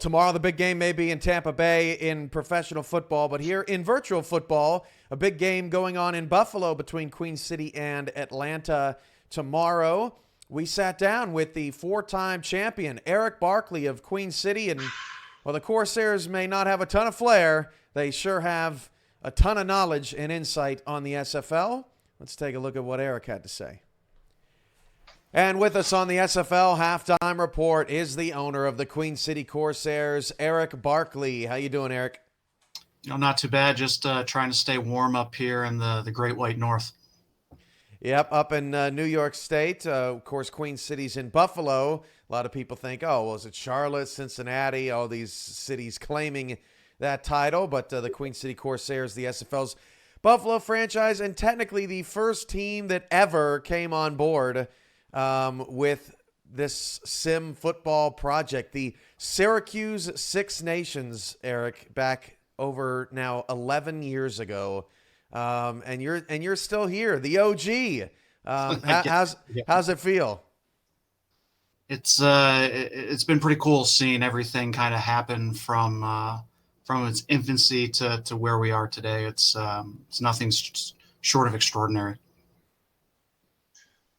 Tomorrow, the big game may be in Tampa Bay in professional football, but here in virtual football, a big game going on in Buffalo between Queen City and Atlanta tomorrow. We sat down with the four-time champion, Erik Barkley of Queen City, and while the Corsairs may not have a ton of flair, they sure have a ton of knowledge and insight on the SFL. Let's take a look at what Erik had to say. And with us on the SFL Halftime Report is the owner of the Queen City Corsairs, Erik Barkley. How you doing, Erik? Not too bad. Just trying to stay warm up here in the Great White North. Yep, up in New York State. Of course, Queen City's in Buffalo. A lot of people think, oh, well, is it Charlotte, Cincinnati, all these cities claiming that title. But the Queen City Corsairs, the SFL's Buffalo franchise, and technically the first team that ever came on board with this sim football project, the Syracuse Six Nations, Erik, back over now 11 years ago, and you're still here, the OG. How's it feel? It's been pretty cool seeing everything kind of happen from its infancy to where we are today. It's nothing short of extraordinary.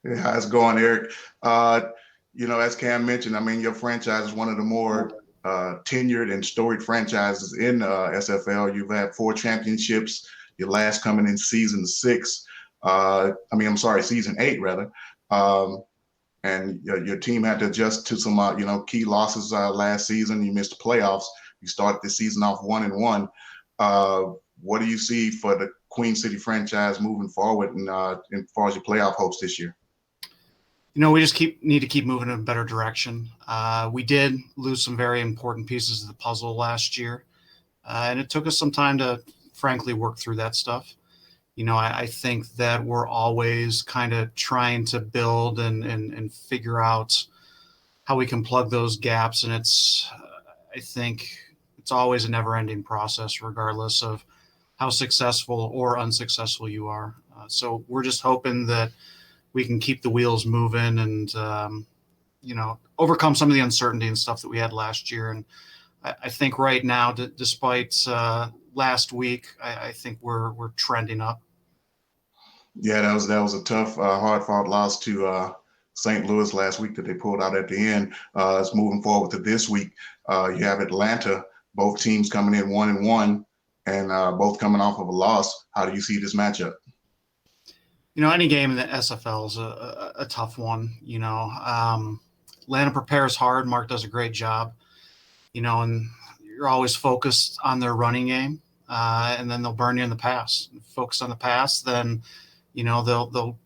Yeah, how's it going, Erik? As Cam mentioned, I mean, your franchise is one of the more tenured and storied franchises in SFL. You've had 4 championships, your last coming in season 6. Season 8, rather. And your team had to adjust to some, key losses last season. You missed the playoffs. You started this season off 1-1. What do you see for the Queen City franchise moving forward and as far as your playoff hopes this year? We just need to keep moving in a better direction. We did lose some very important pieces of the puzzle last year, and it took us some time to, frankly, work through that stuff. I think that we're always kind of trying to build and figure out how we can plug those gaps, and I think it's always a never-ending process, regardless of how successful or unsuccessful you are. So we're just hoping that we can keep the wheels moving and, overcome some of the uncertainty and stuff that we had last year. And I think right now, despite last week, I think we're trending up. Yeah, that was a tough, hard-fought loss to St. Louis last week that they pulled out at the end. It's moving forward to this week. You have Atlanta, both teams coming in 1-1 and both coming off of a loss. How do you see this matchup? Any game in the SFL is a tough one. Atlanta prepares hard. Mark does a great job, and you're always focused on their running game, and then they'll burn you in the pass. Focus on the pass, then, they'll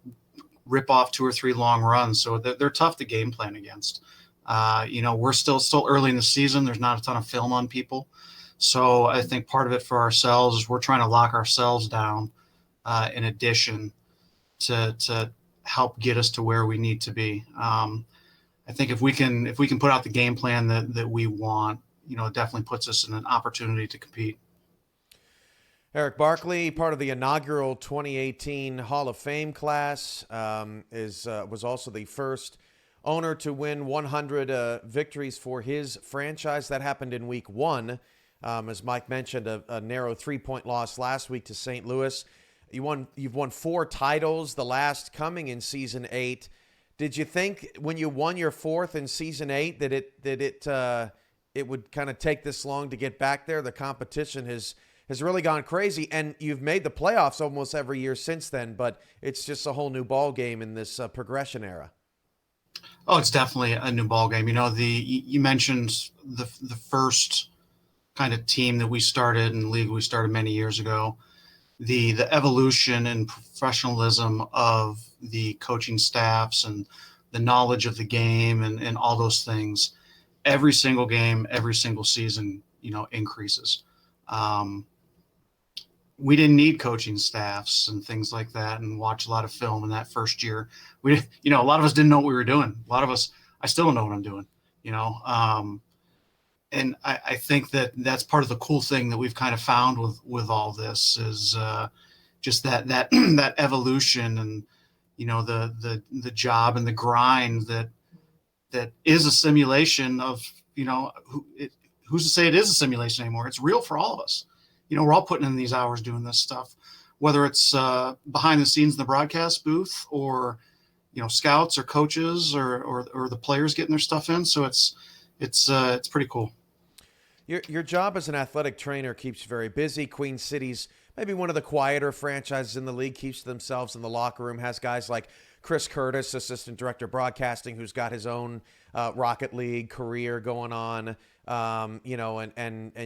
rip off 2 or 3 long runs. So they're tough to game plan against. We're still early in the season. There's not a ton of film on people. So I think part of it for ourselves is we're trying to lock ourselves down in addition to help get us to where we need to be. I think if we can put out the game plan that we want, it definitely puts us in an opportunity to compete. Erik Barkley, part of the inaugural 2018 Hall of Fame class, was also the first owner to win 100 victories for his franchise. That happened in week 1. As Mike mentioned, a narrow 3-point loss last week to St. Louis. You've won 4 titles, the last coming in season 8. Did you think when you won your 4th in season 8 that it would kind of take this long to get back there? The competition has really gone crazy, and you've made the playoffs almost every year since then, but it's just a whole new ball game in this progression era. Oh, it's definitely a new ball game. You mentioned the first kind of team that we started in the league we started many years ago. The evolution and professionalism of the coaching staffs and the knowledge of the game and all those things, every single game, every single season, increases. We didn't need coaching staffs and things like that and watch a lot of film in that first year. A lot of us didn't know what we were doing. A lot of us, I still don't know what I'm doing, and I think that's part of the cool thing that we've kind of found with all this is just that that evolution and the job and the grind that is a simulation of who's to say it is a simulation anymore? It's real for all of us. We're all putting in these hours doing this stuff, whether it's behind the scenes in the broadcast booth, or scouts or coaches or the players getting their stuff in. So it's pretty cool. Your job as an athletic trainer keeps you very busy. Queen City's maybe one of the quieter franchises in the league, keeps themselves in the locker room, has guys like Chris Curtis, assistant director of broadcasting, who's got his own Rocket League career going on. And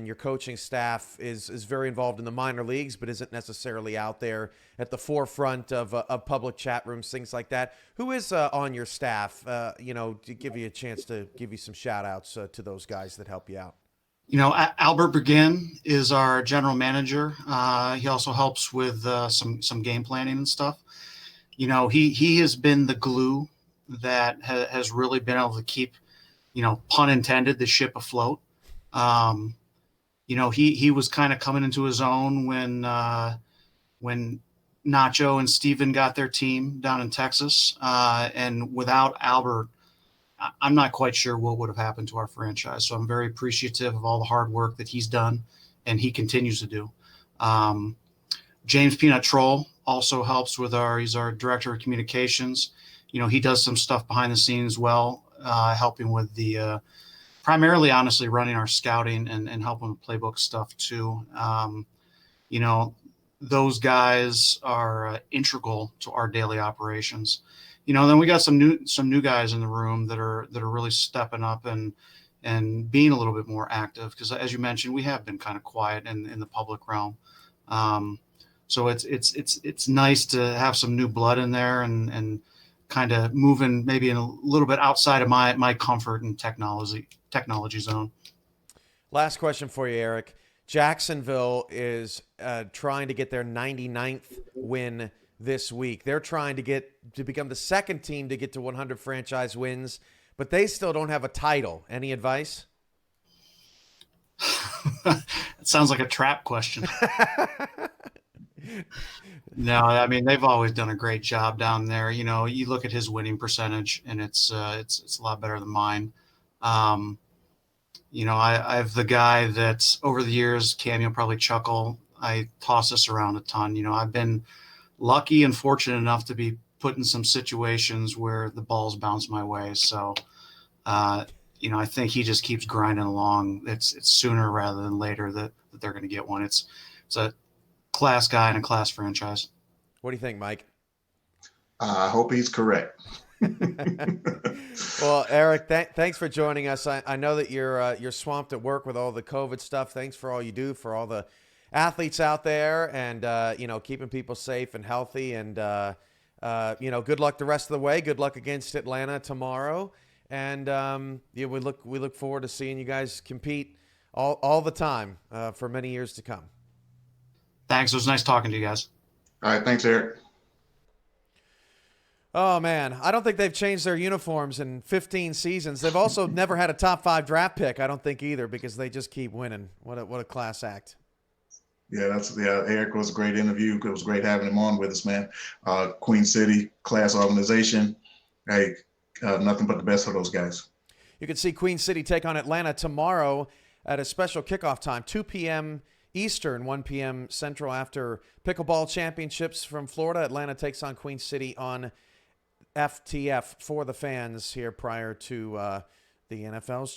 your coaching staff is very involved in the minor leagues, but isn't necessarily out there at the forefront of public chat rooms, things like that. Who is on your staff, to give you a chance to give you some shout outs to those guys that help you out? Albert Bergin is our general manager. He also helps with some game planning and stuff. He has been the glue that has really been able to keep, pun intended, the ship afloat. He was kind of coming into his own when Nacho and Steven got their team down in Texas. And without Albert, I'm not quite sure what would have happened to our franchise. So I'm very appreciative of all the hard work that he's done and he continues to do. James Peanut Troll also helps with he's our director of communications. He does some stuff behind the scenes as well, helping with the primarily, honestly, running our scouting and helping with playbook stuff too. Those guys are integral to our daily operations. Then we got some new guys in the room that are really stepping up and being a little bit more active, because as you mentioned, we have been kind of quiet in the public realm. So it's nice to have some new blood in there and kind of moving maybe in a little bit outside of my comfort and technology zone. Last question for you, Erik. Jacksonville is trying to get their 99th win this week. They're trying to become the second team to get to 100 franchise wins, but they still don't have a title. Any advice? It sounds like a trap question. No, I mean, they've always done a great job down there. You look at his winning percentage, and it's a lot better than mine. I have the guy that over the years, Cam, you'll probably chuckle, I toss this around a ton. I've been lucky and fortunate enough to be put in some situations where the balls bounce my way. So, I think he just keeps grinding along. It's sooner rather than later that they're going to get one. It's a class guy and a class franchise. What do you think, Mike? I hope he's correct. Well, Erik, thanks for joining us. I know that you're swamped at work with all the COVID stuff. Thanks for all you do for all the athletes out there, and keeping people safe and healthy. And good luck the rest of the way. Good luck against Atlanta tomorrow. And we look forward to seeing you guys compete all the time for many years to come. Thanks. It was nice talking to you guys. All right. Thanks, Erik. Oh, man. I don't think they've changed their uniforms in 15 seasons. They've also never had a top 5 draft pick, I don't think, either, because they just keep winning. What a class act. Yeah, Erik was a great interview. It was great having him on with us, man. Queen City, class organization. Hey, nothing but the best for those guys. You can see Queen City take on Atlanta tomorrow at a special kickoff time, 2 p.m. Eastern, 1 p.m. Central, after pickleball championships from Florida. Atlanta takes on Queen City on FTF for the fans here prior to the NFL's